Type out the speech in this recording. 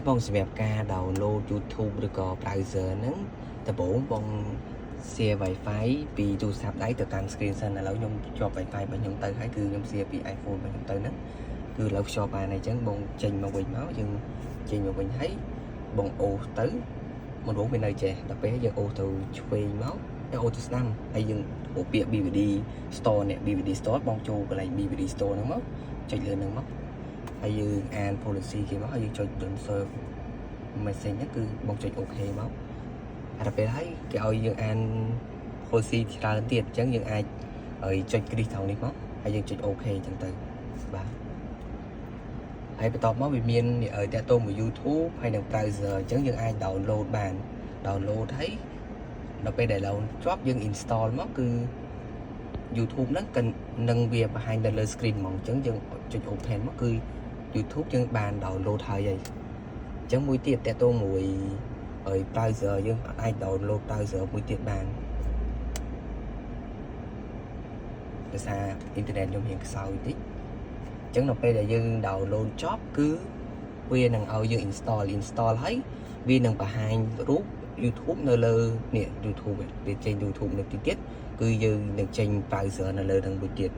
បងសម្រាប់ការ download YouTube ឬក៏ browser ហ្នឹងដំបូងបង share Wi-Fi ពីទូរស័ព្ទដៃទៅកាន់ screen សិនឥឡូវខ្ញុំជាប់ Wi-Fi របស់ខ្ញុំទៅហើយគឺខ្ញុំ share ពី iPhone របស់ខ្ញុំទៅហ្នឹងគឺឥឡូវភ្ជាប់បានហើយអញ្ចឹងបងចេញមកវិញមកយើងចេញមកវិញហើយបងអូសទៅមិនรู้វានៅចេះដល់ពេលយើងអូសទៅឆ្វេងមកយើងអូសទៅស្ដាំហើយយើងអូសពាក្យ BVD Store នេះ BVD Store បងចូលកន្លែង BVD Store ហ្នឹងមកចុចលើហ្នឹងមកហើយយើងអាន policy គេមកហើយយើងចុច don't serve message ហ្នឹងគឺបងចុច OK មកដល់ពេលហើយគេឲ្យយើងអាន policy ច្រើនទៀតអញ្ចឹងយើងអាចចុចគ្រីសត្រង់នេះមកហើយយើងចុច OK អញ្ចឹងទៅបាទហើយបន្ទាប់មកវាមានតាក់ទងមួយ YouTube ហើយនឹង browser អញ្ចឹងយើងអាច download បាន download ហើយដល់ពេលដែល download ជាប់យើង install មកគឺ YouTube ហ្នឹងនឹងវាបង្ហាញនៅលើ screen ហ្មងអញ្ចឹងយើងចុច open មកគឺ YouTube យើងបាន download ហើយអញ្ចឹងមួយទៀតតាក់ទងមួយbrowser យើងអាច download browser មួយទៀតបានដោយសារអ៊ីនធឺណិតខ្ញុំរៀងខ្សោយតិចអញ្ចឹងនៅពេលដែលយើង download ចប់គឺវានឹងឲ្យយើង install ហើយវានឹងបង្ហាញរូប YouTube នៅលើនេះ YouTube វាចេញ YouTube នៅទីទៀតគឺយើងនឹងចេញ browser នៅលើនឹងមួយទៀត